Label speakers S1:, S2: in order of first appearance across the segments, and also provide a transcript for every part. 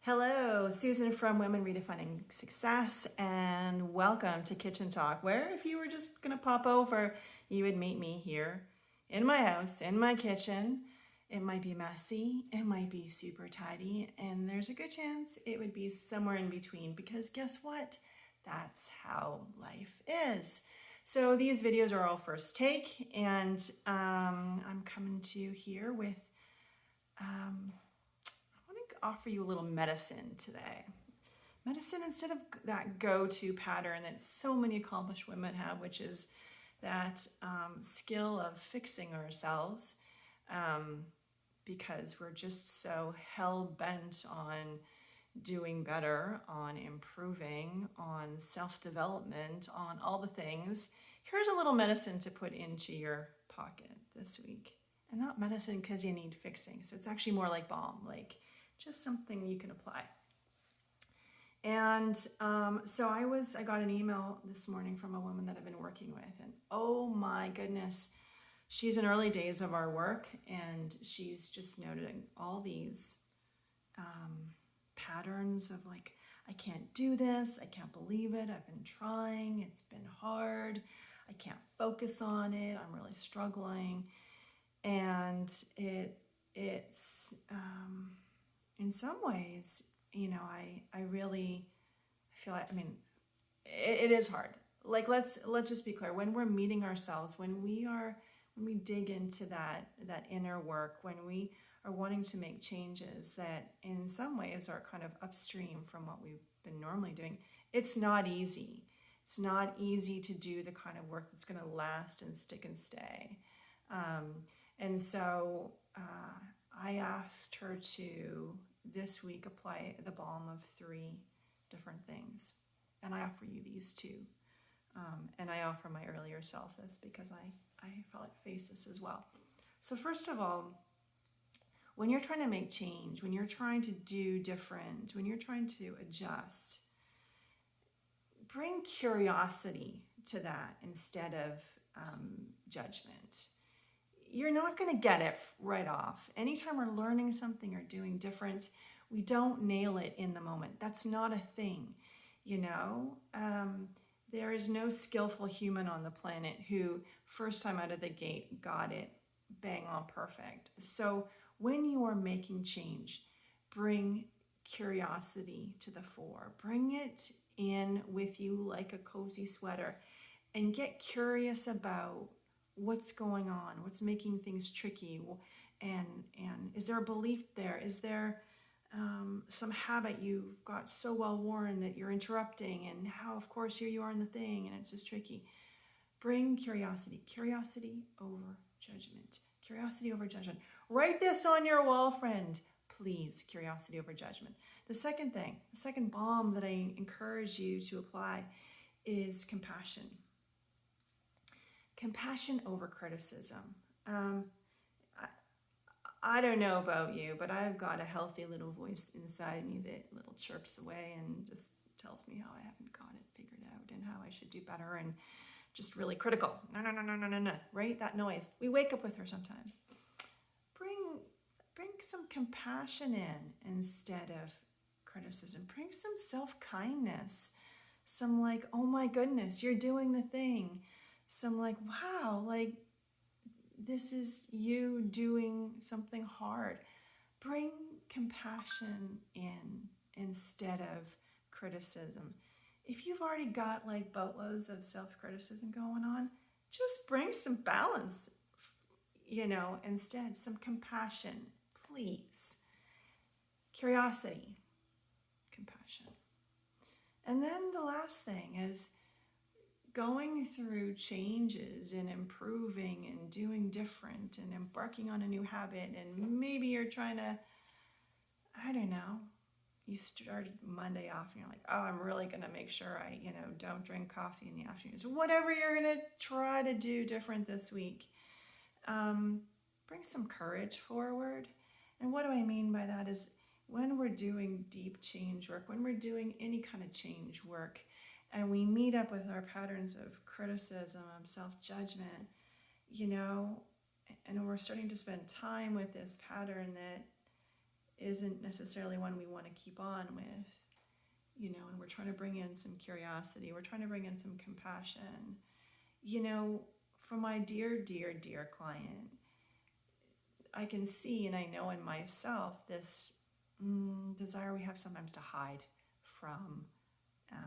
S1: Hello, Susan from Women Redefining Success, and welcome to Kitchen Talk, where if you were just going to pop over, you would meet me here in my house, in my kitchen. It might be messy, it might be super tidy, and there's a good chance it would be somewhere in between because guess what? That's how life is. So these videos are all first take, and I'm coming to you here with offer you a little medicine today. Medicine instead of that go-to pattern that so many accomplished women have, which is that skill of fixing ourselves because we're just so hell-bent on doing better, on improving, on self-development, on all the things. Here's a little medicine to put into your pocket this week. And not medicine because you need fixing. So it's actually more like balm, like just something you can apply. And so I got an email this morning from a woman that I've been working with, and oh my goodness, she's in early days of our work, and she's just noting all these patterns of like, I can't do this, I can't believe it, I've been trying, it's been hard, I can't focus on it, I'm really struggling. And it's in some ways, you know, I really feel like, it is hard. Like, let's just be clear. When we're meeting ourselves, when we dig into that inner work, when we are wanting to make changes that in some ways are kind of upstream from what we've been normally doing, it's not easy. It's not easy to do the kind of work that's going to last and stick and stay. And so I asked her to this week apply the balm of 3 different things. And I offer you these too. And I offer my earlier self this because I felt like face this as well. So first of all, when you're trying to make change, when you're trying to do different, when you're trying to adjust, bring curiosity to that instead of judgment. You're not going to get it right off. Anytime we're learning something or doing different, we don't nail it in the moment. That's not a thing, you know? There is no skillful human on the planet who first time out of the gate got it bang on perfect. So when you are making change, bring curiosity to the fore. Bring it in with you like a cozy sweater and get curious about what's going on, what's making things tricky, and is there a belief there? Is there some habit you've got so well worn that you're interrupting, and how, of course, here you are in the thing, and it's just tricky. Bring curiosity. Curiosity over judgment. Curiosity over judgment. Write this on your wall, friend. Please, curiosity over judgment. The second thing, the second balm that I encourage you to apply is compassion. Compassion over criticism. I don't know about you, but I've got a healthy little voice inside me that little chirps away and just tells me how I haven't got it figured out and how I should do better and just really critical. No, right? That noise. We wake up with her sometimes. Bring some compassion in instead of criticism. Bring some self-kindness. Some like, oh my goodness, you're doing the thing. Some like, wow, like this is you doing something hard. Bring compassion in instead of criticism. If you've already got like boatloads of self-criticism going on, just bring some balance, you know, instead, some compassion, please. Curiosity, compassion. And then the last thing is going through changes and improving and doing different and embarking on a new habit, and maybe you're trying to, I don't know, you started Monday off and you're like, oh, I'm really going to make sure I, don't drink coffee in the afternoons. Whatever you're going to try to do different this week, bring some courage forward. And what do I mean by that is when we're doing deep change work, when we're doing any kind of change work, and we meet up with our patterns of criticism, of self-judgment, and we're starting to spend time with this pattern that isn't necessarily one we want to keep on with, you know, and we're trying to bring in some curiosity. We're trying to bring in some compassion. You know, for my dear, dear, dear client, I can see and I know in myself this desire we have sometimes to hide from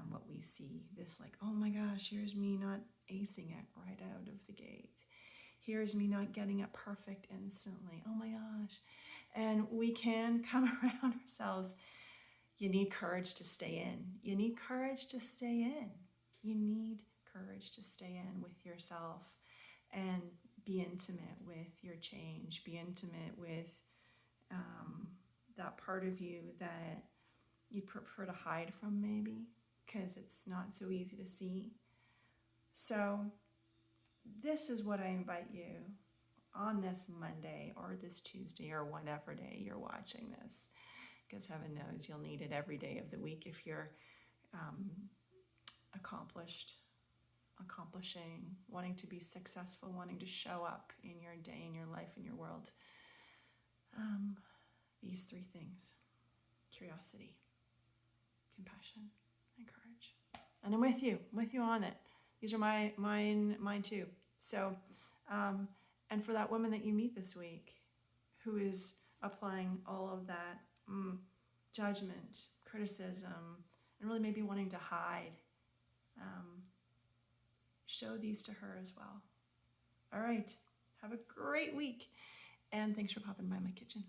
S1: what we see. This like, oh my gosh, here's me not acing it right out of the gate. Here's me not getting it perfect instantly. Oh my gosh. And we can come around ourselves. You need courage to stay in. You need courage to stay in. You need courage to stay in with yourself and be intimate with your change. Be intimate with that part of you that you prefer to hide from, maybe, because it's not so easy to see. So this is what I invite you on this Monday or this Tuesday or whatever day you're watching this, because heaven knows you'll need it every day of the week if you're accomplishing, wanting to be successful, wanting to show up in your day, in your life, in your world. These three things: curiosity, compassion, and courage. And I'm with you on it. These are mine too. So, and for that woman that you meet this week, who is applying all of that judgment, criticism, and really maybe wanting to hide, show these to her as well. All right, have a great week, and thanks for popping by my kitchen.